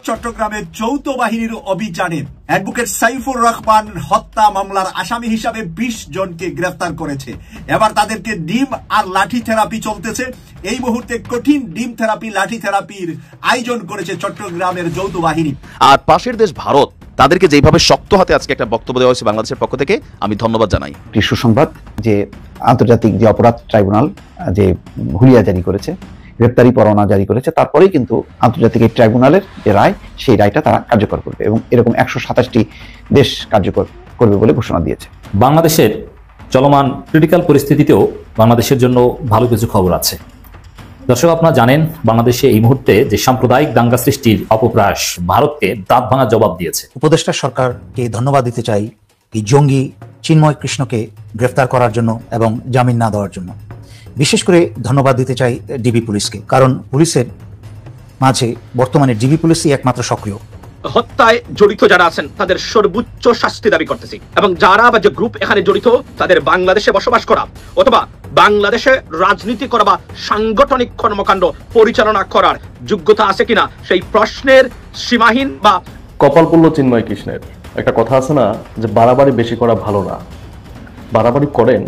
চট্টগ্রামে যৌথ বাহিনীর অভিযানে অ্যাডভোকেট সাইফুর রহমান হত্যা মামলার আসামি হিসাবে ২০ জনকে গ্রেফতার করেছে। এবার তাদেরকে ডিম আর লাঠি থেরাপি চলতেছে। এই মুহূর্তে কঠিন ডিম থেরাপি লাঠি থেরাপির আয়োজন করেছে চট্টগ্রামের যৌথ বাহিনী। আর পাশের দেশ ভারত তাদেরকে যেভাবে শক্ত হাতে আজকে একটা বক্তব্য দেওয়া হয়েছে বাংলাদেশের পক্ষ থেকে, আমি ধন্যবাদ জানাই। সুসংবাদ যে আন্তর্জাতিক যে অপরাধ ট্রাইব্যুনাল যে হুলিয়া জারি করেছে, গ্রেপ্তারি পরোয়ানা জারি করেছে, তারপরেই কিন্তু আন্তর্জাতিক এই ট্রাইব্যুনালের যে রায়, সেই রায়টা তারা কার্যকর করবে এবং এরকম ১২৭টি দেশ কার্যকর করবে বলে ঘোষণা দিয়েছে। বাংলাদেশের চলমান ক্রিটিক্যাল পরিস্থিতিতেও বাংলাদেশের জন্য ভালো কিছু খবর আছে। দর্শক, আপনারা জানেন বাংলাদেশে এই মুহূর্তে যে সাম্প্রদায়িক দাঙ্গা সৃষ্টির অপপ্রয়াস ভারতকে দাঁত ভাঙা জবাব দিয়েছে। উপদেষ্টা সরকারকে ধন্যবাদ দিতে চাই এই জঙ্গি চিন্ময় কৃষ্ণকে গ্রেফতার করার জন্য এবং জামিন না দেওয়ার জন্য। বিশেষ করে ধন্যবাদ দিতে চাই ডিবি পুলিশকে, কারণ পুলিশের মাঝে বর্তমানে ডিবি পুলিশই একমাত্র সক্রিয়। হত্যায় জড়িত যারা আছেন তাদের সর্বোচ্চ শাস্তি দাবি করতেছি এবং যারা বা যে গ্রুপ এখানে জড়িত তাদের বাংলাদেশে বসবাস করা অথবা বাংলাদেশে রাজনীতি করা বা সাংগঠনিক কর্মকাণ্ড পরিচালনা করার যোগ্যতা আছে কিনা সেই প্রশ্নের সীমাহীন বা কপালপুল্ল চিন্ময় কৃষ্ণের একটা কথা আছে না, যে বাড়াবাড়ি বেশি করা ভালো না, বাড়াবাড়ি করেন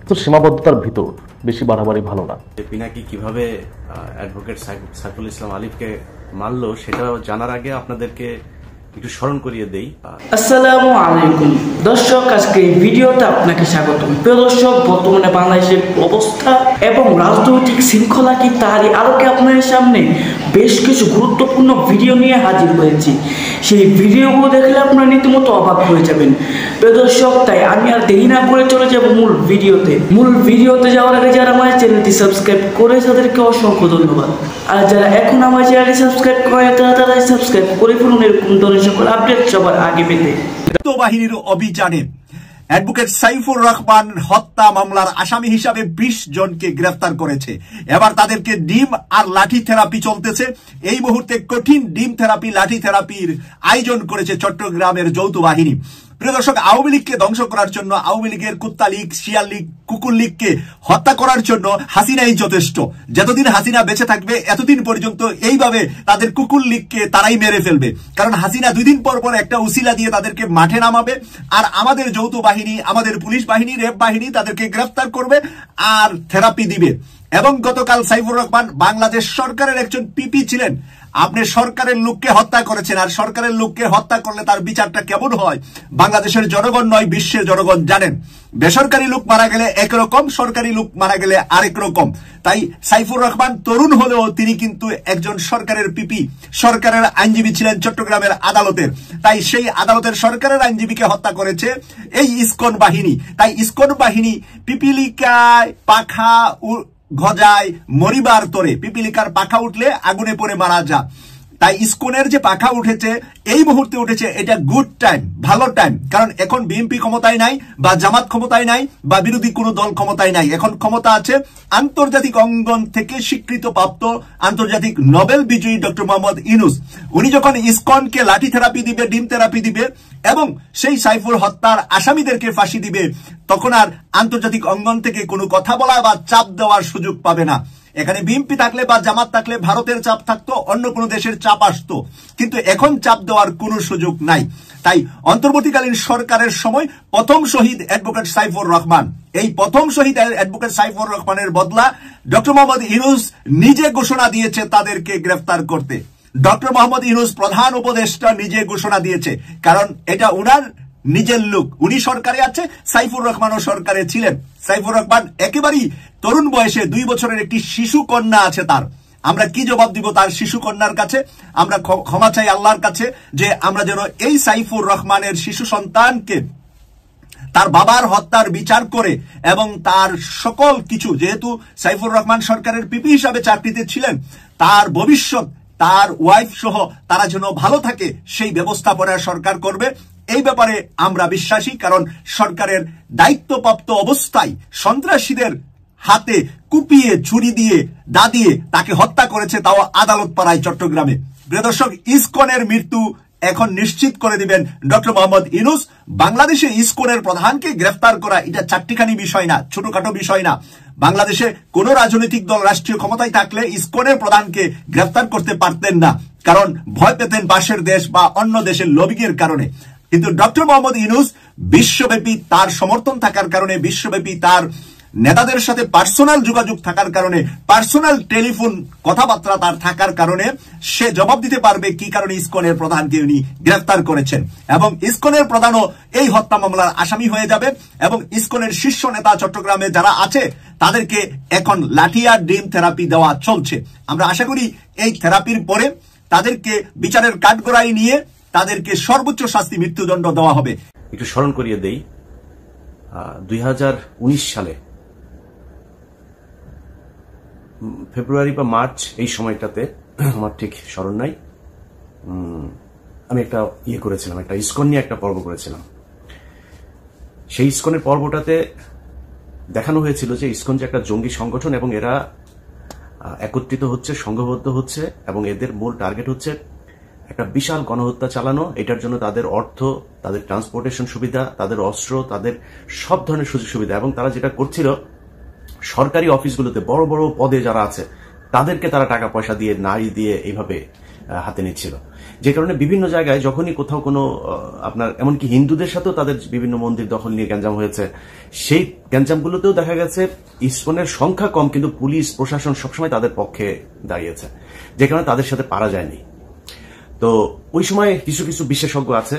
তো সীমাবদ্ধতার ভিতর, বেশি বাড়াবাড়ি ভালো না। পিনাকি কিভাবে অ্যাডভোকেট সাইফুল ইসলাম আলিফকে মারলো সেটা জানার আগে আপনাদেরকে একটু স্মরণ করিয়ে দেই। আসসালামু আলাইকুম দর্শক, আজকে এই ভিডিওতে আপনাকে স্বাগত। প্রিয় দর্শক, বর্তমানে বাংলাদেশের অবস্থা এবং রাজনৈতিক শৃঙ্খলা কি তারই আলোকে আপনাদের সামনে বেশ কিছু গুরুত্বপূর্ণ ভিডিও নিয়ে হাজির হয়েছি। সেই ভিডিওগুলো দেখলে আপনারা রীতিমতো অবাক হয়ে যাবেন। প্রিয় দর্শক, তাই আমি আর দেরি না করে চলে যাব মূল ভিডিওতে যাওয়ার আগে যারা আমার চ্যানেলটি সাবস্ক্রাইব করে তাদেরকে অসংখ্য ধন্যবাদ। আর যারা এখন আমার চ্যানেলটি সাবস্ক্রাইব করে তারা সাবস্ক্রাইব করে ফেলুন এরকম ধরনের সকল আপডেট সবার আগে পেতে। যৌথ বাহিনীর অভিযানে অ্যাডভোকেট সাইফুর রহমান হত্যা মামলার আসামি হিসাবে ২০ জনকে গ্রেফতার করেছে। এবার তাদেরকে ডিম আর লাঠি থেরাপি চলতেছে। এই মুহূর্তে কঠিন ডিম থেরাপি লাঠি থেরাপির আয়োজন করেছে চট্টগ্রামের যৌথ বাহিনী। প্রিয় দর্শক, আওয়ামী লীগকে ধ্বংস করার জন্য, আওয়ামী লীগের কুত্তা লীগ, শিয়াল লীগ, কুকুর লীগকে হত্যা করার জন্য হাসিনাই যথেষ্ট। যতদিন হাসিনা বেঁচে থাকবে এতদিন পর্যন্ত এইভাবে তাদের কুকুর লীগকে তারাই মেরে ফেলবে। কারণ হাসিনা ২ দিন পর পর একটা উসিলা দিয়ে তাদেরকে মাঠে নামাবে, আর আমাদের যৌথ বাহিনী, আমাদের পুলিশ বাহিনী, র্যাব বাহিনী তাদেরকে গ্রেফতার করবে আর থেরাপি দিবে। এবং গতকাল সাইফুর রহমান বাংলাদেশ সরকারের একজন পিপি ছিলেন। আপনি সরকারের লোককে হত্যা করেছেন, আর সরকারের লোককে হত্যা করলে তার বিচারটা কেমন হয় বাংলাদেশের জনগণ নয়, বিশ্বের জনগণ জানেন। বেসরকারি লোক মারা গেলে একরকম, সরকারি লোক মারা গেলে আরেক রকম। তাই সাইফুর রহমান তরুণ হলেও তিনি কিন্তু একজন সরকারের পিপি, সরকারের আইনজীবী ছিলেন চট্টগ্রামের আদালতের। তাই সেই আদালতের সরকারের আইনজীবীকে হত্যা করেছে এই ইসকন বাহিনী। তাই ইসকন বাহিনী পিপিলিকায় পাখা গজায় মরিবার তরে, পিপিলিকার পাখা উঠলে আগুনে পড়ে মারা যা। তাই ইসকনের যে পাখা উঠেছে, এই মুহূর্তে উঠেছে, এটা গুড টাইম, ভালো টাইম। কারণ এখন বিএনপি ক্ষমতায় নাই, বা জামাত ক্ষমতায় নাই, বা বিরোধী কোনো দল ক্ষমতায় নাই। এখন ক্ষমতা আছে আন্তর্জাতিক অঙ্গন থেকে স্বীকৃত প্রাপ্ত আন্তর্জাতিক নোবেল বিজয়ী ডক্টর মোহাম্মদ ইউনূস। উনি যখন ইসকনকে লাঠি থেরাপি দিবে, ডিম থেরাপি দিবে এবং সেই সাইফুল হত্যার আসামিদেরকে ফাঁসি দিবে, তখন আর আন্তর্জাতিক অঙ্গন থেকে কোনো কথা বলা বা চাপ দেওয়ার সুযোগ পাবে না। এখানে বিএনপি থাকলে বা জামাত থাকলে ভারতের চাপ থাকতো, অন্য কোনো দেশের চাপ আসতো, কিন্তু এখন চাপ দেওয়ার কোনো সুযোগ নাই। তাই অন্তর্বর্তীকালীন সরকারের সময় প্রথম শহীদ অ্যাডভোকেট সাইফুর রহমান, এই প্রথম শহীদ অ্যাডভোকেট সাইফুর রহমানের বদলা ডক্টর মোহাম্মদ ইউনূস নিজে ঘোষণা দিয়েছে তাদেরকে গ্রেফতার করতে। ডক্টর মোহাম্মদ ইউনূস প্রধান উপদেষ্টা নিজে ঘোষণা দিয়েছে, কারণ এটা উনার নিজের লোক। উনি সরকারে আছে, সাইফুর রহমানও সরকারে ছিলেন। সাইফুর রহমান একেবারেই তরুণ বয়সে, 2 বছরের একটি শিশু কন্যা আছে তার। আমরা কি জবাব দিব তার শিশু কন্যার কাছে? আমরা ক্ষমা চাই আল্লাহর কাছে যে আমরা যেন এই সাইফুর রহমানের শিশু সন্তানকে তার বাবার হত্যার বিচার করে এবং তার সকল কিছু, যেহেতু সাইফুর রহমান সরকারের পিপি হিসাবে চাকরিতে ছিলেন, তার ভবিষ্যৎ, তার ওয়াইফ সহ তারা যেন ভালো থাকে সেই ব্যবস্থাপনা সরকার করবে। এই ব্যাপারে আমরা বিশ্বাসী, কারণ সরকারের দায়িত্বপ্রাপ্ত অবস্থায় সন্ত্রাসীদের হাতে কুপিয়ে, ছুরি দিয়ে, দা দিয়ে তাকে হত্যা করেছে, তাও আদালত পাড়ায় চট্টগ্রামে। প্রিয় দর্শক, ইসকনের মৃত্যু এখন নিশ্চিত করে দিবেন ডক্টর মোহাম্মদ ইউনূস। বাংলাদেশে ইসকনের প্রধানকে গ্রেফতার করা এটা চারটিখানি বিষয় না, ছোটখাটো বিষয় না। বাংলাদেশে কোন রাজনৈতিক দল রাষ্ট্রীয় ক্ষমতায় থাকলে ইসকনের প্রধানকে গ্রেফতার করতে পারতেন না, কারণ ভয় পেতেন পাশের দেশ বা অন্য দেশের লবিংয়ের কারণে। কিন্তু ডক্টর মোহাম্মদ ইউনূস বিশ্বব্যাপী তার সমর্থন থাকার কারণে, বিশ্বব্যাপী তার নেতাদের সাথে পার্সোনাল যোগাযোগ থাকার কারণে, পার্সোনাল টেলিফোন কথাবার্তা তার থাকার কারণে সে জবাব দিতে পারবে কি কারণে ইসকনের প্রধানকে উনি গ্রেফতার করেছেন। এবং ইসকনের প্রধানও এই হত্যা মামলার আসামি হয়ে যাবে। এবং ইসকনের শীর্ষ নেতা চট্টগ্রামে যারা আছে তাদেরকে এখন লাঠি আর ডিম থেরাপি দেওয়া চলছে। আমরা আশা করি এই থেরাপির পরে তাদেরকে বিচারের কাঠগড়ায় নিয়ে তাদেরকে সর্বোচ্চ শাস্তি, মৃত্যুদণ্ড দেওয়া হবে। একটু স্মরণ করিয়ে দেই, 2019 সালে ফেব্রুয়ারি বা মার্চ এই সময়টাতে, আমার ঠিক স্মরণ নাই, আমি একটা করেছিলাম, একটা ইসকন নিয়ে একটা পর্ব করেছিলাম। সেই ইসকনের পর্বটাতে দেখানো হয়েছিল যে ইসকন যে একটা জঙ্গি সংগঠন এবং এরা একত্রিত হচ্ছে, সংঘবদ্ধ হচ্ছে এবং এদের মূল টার্গেট হচ্ছে একটা বিশাল গণহত্যা চালানো। এটার জন্য তাদের অর্থ, তাদের ট্রান্সপোর্টেশন সুবিধা, তাদের অস্ত্র, তাদের সব ধরনের সুযোগ সুবিধা, এবং তারা যেটা করছিল সরকারি অফিসগুলোতে বড় বড় পদে যারা আছে তাদেরকে তারা টাকা পয়সা দিয়ে, নারী দিয়ে এইভাবে হাতে নিচ্ছিল। যে কারণে বিভিন্ন জায়গায় যখনই কোথাও কোনো আপনার এমনকি হিন্দুদের সাথেও তাদের বিভিন্ন মন্দির দখল নিয়ে গ্যাঞ্জাম হয়েছে, সেই গ্যাঞ্জামগুলোতেও দেখা গেছে ইসকনের সংখ্যা কম, কিন্তু পুলিশ প্রশাসন সবসময় তাদের পক্ষে দাঁড়িয়েছে, যে কারণে তাদের সাথে পারা যায়নি। তো ওই সময় কিছু কিছু বিশেষজ্ঞ আছে,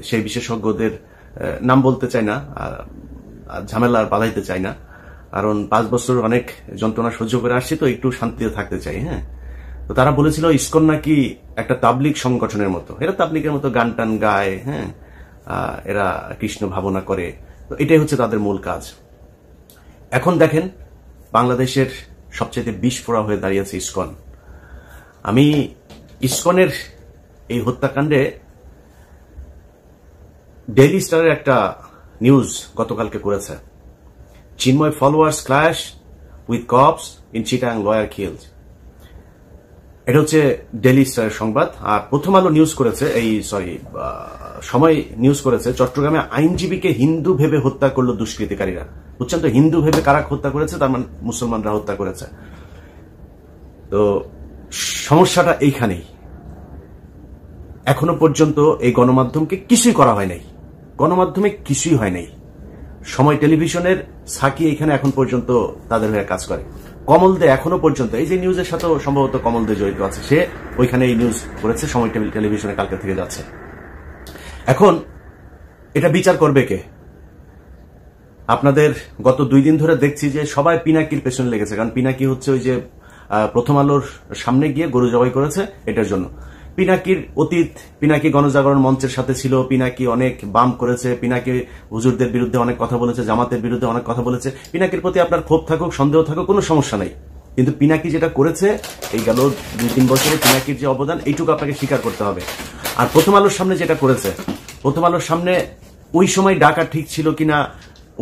সেই বিশেষজ্ঞদের নাম বলতে চাই না, ঝামেলা বাধাইতে চাই না, কারণ 5 বছর অনেক যন্ত্রণা সহ্য করে আসছি, তো একটু শান্তিতে থাকতে চাই। হ্যাঁ, তো তারা বলেছিল ইসকন নাকি একটা তাবলিগ সংগঠনের মতো, এরা তাবলিগের মতো গান টান গায়, হ্যাঁ, এরা কৃষ্ণ ভাবনা করে, তো এটাই হচ্ছে তাদের মূল কাজ। এখন দেখেন বাংলাদেশের সবচেয়ে বিস্ফোরা হয়ে দাঁড়িয়েছে ইসকন। আমি ইসকনের এই হত্যাকাণ্ডে ডেইলি স্টারের একটা নিউজ গতকালকে করেছে, Chinmoy followers clash with cops in Chittagong, lawyer killed. এটা হচ্ছে ডেইলি স্টারের সংবাদ। আর প্রথম আলো নিউজ করেছে, সময় নিউজ করেছে, চট্টগ্রামে আইনজীবীকে হিন্দু ভেবে হত্যা করলো দুষ্কৃতিকারীরা। বুঝছেন তো, হিন্দু ভেবে কারা হত্যা করেছে, তার মানে মুসলমানরা হত্যা করেছে। তো সমস্যাটা এইখানেই। এখনো পর্যন্ত এই গণমাধ্যমকে কিছুই করা হয় নাই, গণমাধ্যমে কিছুই হয় নাই। সময় টেলিভিশনের সাকি এখানে এখন পর্যন্ত তাদের হয়ে কাজ করে। কমল দে এখনো পর্যন্ত, এই যে নিউজের সাথেও সম্ভবত কমল দে জড়িত আছে, সে ওইখানে এই নিউজ করেছে, সময় টেলিভিশনে কালকে থেকে যাচ্ছে। এখন এটা বিচার করবে কে? আপনাদের গত 2 দিন ধরে দেখছি যে সবাই পিনাকির পেছনে লেগেছে, কারণ পিনাকি হচ্ছে ওই যে প্রথম আলোর সামনে গিয়ে গরু জবাই করেছে, এটার জন্য। পিনাকির অতীত, পিনাকি গণজাগরণ মঞ্চের সাথে ছিল, পিনাকি অনেক বাম করেছে, পিনাকি হুজুরদের বিরুদ্ধে অনেক কথা বলেছে, জামাতের বিরুদ্ধে অনেক কথা বলেছে। পিনাকির প্রতি আপনার ক্ষোভ থাকুক, সন্দেহ থাকুক, কোনো সমস্যা নেই, কিন্তু পিনাকি যেটা করেছে এই গেল 2-3 বছরে, পিনাকির যে অবদান এইটুকু আপনাকে স্বীকার করতে হবে। আর প্রথম আলোর সামনে যেটা করেছে, প্রথম আলোর সামনে ওই সময় ডাকা ঠিক ছিল কিনা,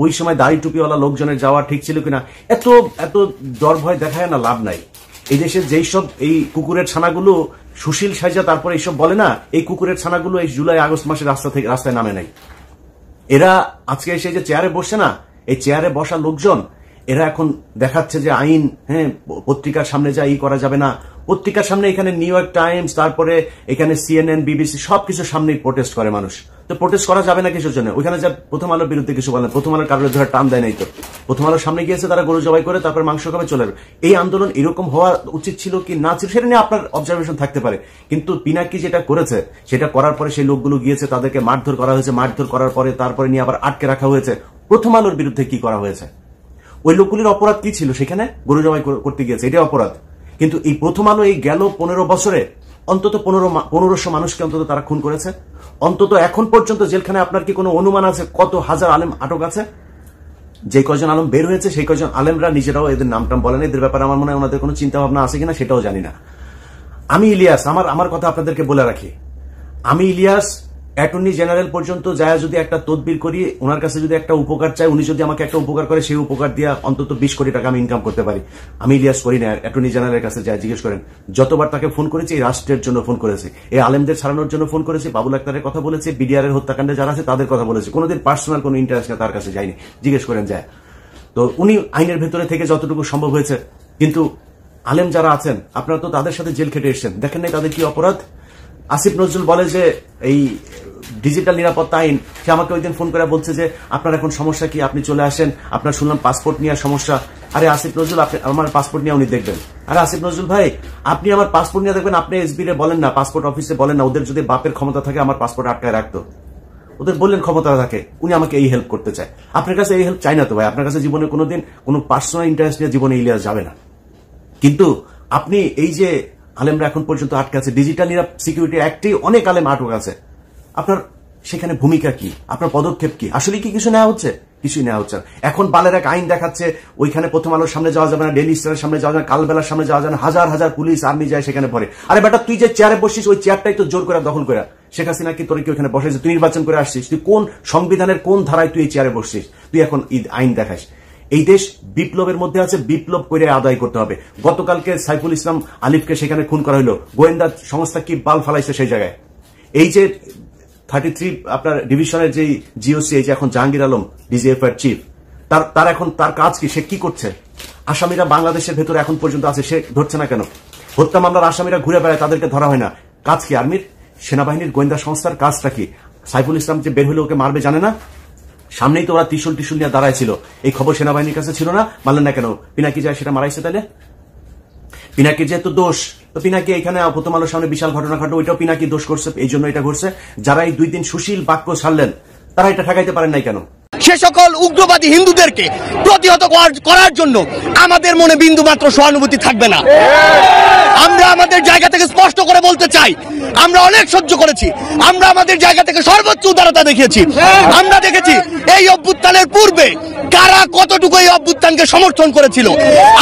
ওই সময় দাড়ি টুপিওয়ালা লোকজনের যাওয়া ঠিক ছিল কিনা, এত এত ডর ভয় দেখায় না, লাভ নাই। এই দেশের যেই সব এই কুকুরের ছানাগুলো সুশীল সাজা তারপরে এইসব বলে না, এই কুকুরের ছানাগুলো এই জুলাই আগস্ট মাসে রাস্তায় নামে নাই। এরা আজকে এসে যে চেয়ারে বসছে না, এই চেয়ারে বসা লোকজন এরা এখন দেখাচ্ছে যে আইন, হ্যাঁ, পত্রিকার সামনে যা করা যাবে না। পত্রিকার সামনে এখানে নিউ ইয়র্ক টাইমস, তারপরে এখানে CNN, BBC সবকিছু সামনেই প্রোটেস্ট করে মানুষ। তো প্রোটেস্ট করা যাবে না কিছুর জন্য? ওইখানে যা প্রথম আলোর বিরুদ্ধে কিছু বলেন, প্রথম আলোর কারোর ধরে টান দেয় নাই তো, প্রথম আলোর সামনে গিয়েছে তারা গরু জবাই করে তারপর মাংস খাবে চলে যাবে। এই আন্দোলন এরকম হওয়া উচিত ছিল কি না ছিল সেটা নিয়ে আপনার অবজারভেশন থাকতে পারে, কিন্তু পিনাকি যেটা করেছে সেটা করার পরে সেই লোকগুলো গিয়েছে, তাদেরকে মারধর করা হয়েছে, মারধর করার পরে তারপরে নিয়ে আবার আটকে রাখা হয়েছে। প্রথম আলোর বিরুদ্ধে কি করা হয়েছে? ওই লোকগুলির অপরাধ কি ছিল? সেখানে গরু জবাই করতে গিয়েছে, এটা অপরাধ। কিন্তু এই প্রথম আলো এই গেল 15 বছরে অন্তত 1500 মানুষকে অন্তত তারা খুন করেছে। অন্তত এখন পর্যন্ত জেলখানে আপনার কি কোনো অনুমান আছে কত হাজার আলেম আটক আছে? যে কয়জন আলেম বের হয়েছে সেই কয়জন আলেমরা নিজেরাও এদের নামটাম বলেন, এদের ব্যাপারে আমার মনে হয় ওনাদের কোনো চিন্তা ভাবনা আছে কিনা সেটাও জানি না। আমি ইলিয়াস, আমার কথা আপনাদেরকে বলে রাখি, আমি ইলিয়াস অ্যাটর্নি জেনারেল পর্যন্ত যায় যদি একটা তদবির করি, ওনার কাছে যদি একটা উপকার চাই, উনি যদি আমাকে একটা উপকার করে, সেই উপকার দিয়ে অন্তত 20 কোটি টাকা আমি ইনকাম করতে পারি। আমি ইলিয়াস করি না, অ্যাটর্নি জেনারেলের কাছে যায় জিজ্ঞেস করেন। যতবার তাকে ফোন করেছি এই রাষ্ট্রের জন্য ফোন করেছি, এই আলেমদের ছাড়ানোর জন্য ফোন করেছি, বাবুল আক্তারের কথা বলেছি, বিডিআর এর হত্যাকাণ্ডে যারা আছে তাদের কথা বলেছি, কোনোদিন পার্সোনাল কোনো ইন্টারেস্ট তার কাছে যায়নি, জিজ্ঞেস করেন যায়। তো উনি আইনের ভেতরে থেকে যতটুকু সম্ভব হয়েছে, কিন্তু আলেম যারা আছেন আপনারা তো তাদের সাথে জেল খেটে এসেছেন, দেখেন নাই তাদের কি অপরাধ। আসিফ নজরুল বলে যে এই ডিজিটাল নিরাপত্তা আইন, সে আমাকে ওই দিন ফোন করে বলছে যে আপনার এখন সমস্যা কি, আপনি চলে আসেন, আপনার শুনলাম পাসপোর্ট নেওয়ার সমস্যা। আরে আসিফ নজরুল, আপনি আমার পাসপোর্ট নিয়ে উনি দেখবেন। আরে আসিফ নজরুল ভাই, আপনি আমার পাসপোর্ট নিয়ে দেখবেন, আপনি এসবি রে বলেন না, পাসপোর্ট অফিসে বলেন না, ওদের যদি বাপের ক্ষমতা থাকে আমার পাসপোর্ট আটকায় রাখতো, ওদের বললেন ক্ষমতা থাকে, উনি আমাকে এই হেল্প করতে চায়। আপনার কাছে এই হেল্প চাই না তো ভাই, আপনার কাছে জীবনে কোনোদিন কোনো পার্সোনাল ইন্টারেস্ট নিয়ে জীবনে ইলিয়াস যাবে না। কিন্তু আপনি এই যে আলেমরা এখন পর্যন্ত আটকে আছে, ডিজিটাল সিকিউরিটি অ্যাক্টে অনেক আলেম আটক আছে, আপনার সেখানে ভূমিকা কি, আপনার পদক্ষেপ কি, আসলে কি কিছু নেওয়া হচ্ছে? কিছুই নেওয়া হচ্ছে। এখন বালের এক আইন দেখাচ্ছে, ওইখানে প্রথম আলোর সামনে যাওয়া যাবে না, ডেইলি স্টারের সামনে যাওয়া যাবে না, কালবেলার সামনে যাওয়া যাবে না, হাজার হাজার পুলিশ আর্মি যায় সেখানে পড়ে। আরে বেটা, তুই যে চেয়ারে বসছিস ওই চেয়ারটাই তো জোর করে দখল করে শেখ হাসিনা কি তোর কি ওখানে বসেছে? তুই নির্বাচন করে আসছিস, তুই কোন সংবিধানের কোন ধারায় তুই এই চেয়ারে বসছিস? তুই এখন আইন দেখাস। এই দেশ বিপ্লবের মধ্যে আছে, বিপ্লব করে আদায় করতে হবে। গতকালকে সাইফুল ইসলাম আলিফকে সেখানে খুন করা হলো, গোয়েন্দা সংস্থা কি বাল ফালাইছে সেই জায়গায়। এই যে 33 আপনার ডিভিশনের যে জিওসি, এই যে এখন জাহাঙ্গীর আলম ডিজিএফ এর চিফ, তার এখন তার কাজ কি, সে কি করছে? আসামিরা বাংলাদেশের ভেতরে এখন পর্যন্ত আছে, সে ধরছে না কেন? হত্যা মামলার আসামিরা ঘুরে বেড়ায়, তাদেরকে ধরা হয় না। কাজ কি আর্মির, সেনাবাহিনীর, গোয়েন্দা সংস্থার কাজটা কি? সাইফুল ইসলাম যে বের হলে ওকে মারবে জানে না? সামনেই তো ওরা ত্রিশূল নিয়ে দাঁড়ায় ছিল, এই খবর সেনাবাহিনীর কাছে ছিল না, মানলেন না কেন? পিনাকি যায় সেটা মারাইছে, তাহলে পিনাকির যেহেতু দোষ, তো পিনাকি এখানে প্রথম আলোর সামনে বিশাল ঘটনা ঘটে, ওইটাও পিনাকি দোষ করছে, এই জন্য এটা ঘটছে। যারা এই 2 দিন সুশীল বাক্য ছাড়লেন তারা এটা ঠেকাইতে পারেন নাই কেন? সে সকল উগ্রবাদী হিন্দুদেরকে প্রতিহত করার জন্য আমাদের মনে বিন্দু মাত্র সহানুভূতি থাকবে না। আমরা আমাদের জায়গা থেকে স্পষ্ট করে বলতে চাই, আমরা অনেক সহ্য করেছি, আমরা আমাদের জায়গা থেকে সর্বোচ্চ উদারতা দেখিয়েছি। আমরা দেখেছি এই অভ্যুত্থানের পূর্বে কারা কতটুকু এই অভ্যুত্থানকে সমর্থন করেছিল।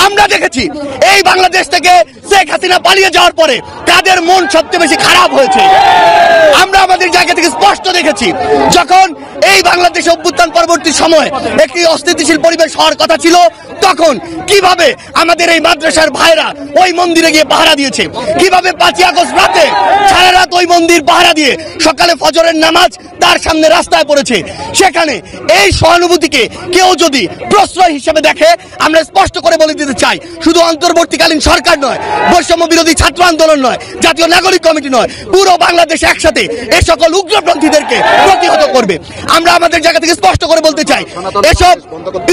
আমরা দেখেছি এই বাংলাদেশ থেকে শেখ হাসিনা পালিয়ে যাওয়ার পরে কাদের মন সবচেয়ে বেশি খারাপ হয়েছে। আমরা আমাদের জায়গা থেকে স্পষ্ট দেখেছি, যখন এই বাংলাদেশে অভ্যুত্থান পরবর্তী সময় একটি অস্থিতিশীল পরিবেশ হওয়ার কথা ছিল, তখন কিভাবে আমাদের এই মাদ্রাসার ভাইরা ওই মন্দিরে গিয়ে পাহারা দিয়েছে, কিভাবে 5ই আগস্ট রাতে সারা রাত ওই মন্দির পাহারা দিয়ে সকালে ফজরের নামাজ তার সামনে রাস্তায় পড়েছে। সেখানে এই সহানুভূতিকে কেউ যদি প্রশ্রয় হিসেবে দেখে, আমরা স্পষ্ট করে বলে দিতে চাই, শুধু অন্তর্বর্তীকালীন সরকার নয়, বৈষম্য বিরোধী ছাত্র আন্দোলন নয়, জাতীয় নাগরিক কমিটি নয়, পুরো বাংলাদেশ একসাথে এই সকল উগ্রপন্থীদেরকে প্রতিহত করবে। আমরা আমাদের জায়গা থেকে স্পষ্ট করে বলতে চাই, এসব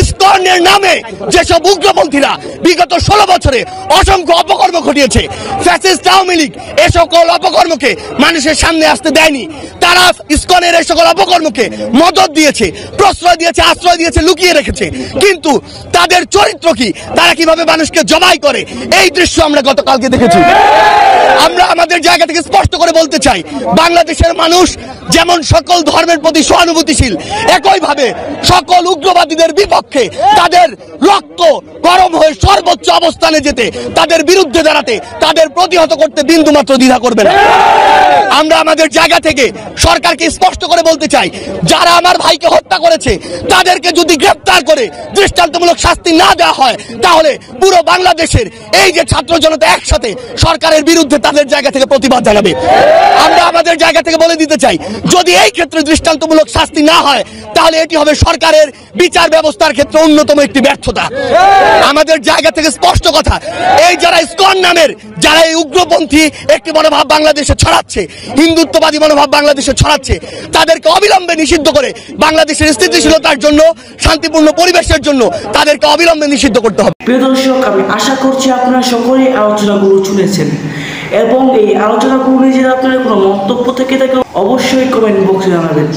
ইসকনের নামে যেসব উগ্রপন্থীরা বিগত 16 বছরে অসংখ্য অপকর্ম ঘটিয়েছে, ফ্যাসিস্ট আওয়ামী লীগ এ সকল অপকর্মকে মানুষের সামনে আসতে দেয়নি। তারা ইসকনের এই সকল অপকর্মকে মদত দিয়েছে, প্রশ্রয় দিয়েছে, আশ্রয় দিয়েছে, লুকিয়ে রেখেছে। কিন্তু তাদের চরিত্র কি, তারা কিভাবে মানুষকে জবাই করে, এই দৃশ্য আমরা গতকালকে দেখেছি। আমরা আমাদের জায়গা থেকে স্পষ্ট করে বলতে চাই, বাংলাদেশের মানুষ যেমন সকল ধর্মের প্রতি সহানুভূতিশীল, একইভাবে সকল উগ্রবাদীদের বিপক্ষে তাদের রক্ত গরম হয়ে সর্বোচ্চ অবস্থানে যেতে, তাদের বিরুদ্ধে দাঁড়াতে, তাদের প্রতিহত করতে বিন্দুমাত্র দ্বিধা করবে না। আমরা আমাদের জায়গা থেকে সরকারকে স্পষ্ট করে বলতে চাই, যারা আমার ভাইকে হত্যা করেছে তাদেরকে যদি গ্রেফতার করে দৃষ্টান্তমূলক শাস্তি না দেওয়া হয়, তাহলে পুরো বাংলাদেশের এই যে ছাত্র জনতা একসাথে সরকারের বিরুদ্ধে তাদের জায়গা থেকে প্রতিবাদ জানাবে। আমরা আমাদের জায়গা থেকে বলে দিতে চাই, যদি এই ক্ষেত্রে দৃষ্টান্তমূলক শাস্তি না হয়, তাহলে এটি হবে সরকারের বিচার ব্যবস্থার ক্ষেত্রে অন্যতম একটি ব্যর্থতা। আমাদের জায়গা থেকে স্পষ্ট কথা, এই যারা ইসকন নামের, যারা এই উগ্রপন্থী একটি মনোভাব বাংলাদেশে ছড়াচ্ছে, হিন্দুত্ববাদী মনোভাব বাংলাদেশে ছড়াচ্ছে, তাদেরকে অবিলম্বে নিষিদ্ধ করে বাংলাদেশের স্থিতিশীলতার জন্য, শান্তিপূর্ণ পরিবেশের জন্য তাদেরকে অবিলম্বে নিষিদ্ধ করতে হবে। প্রিয় দর্শক, আমি আশা করছি আপনারা সকলেই আলোচনাগুলো শুনেছেন এবং এই আলোচনাগুলো নিয়ে যদি আপনাদের কোনো মন্তব্য থেকে থাকে অবশ্যই কমেন্ট বক্সে জানাবেন।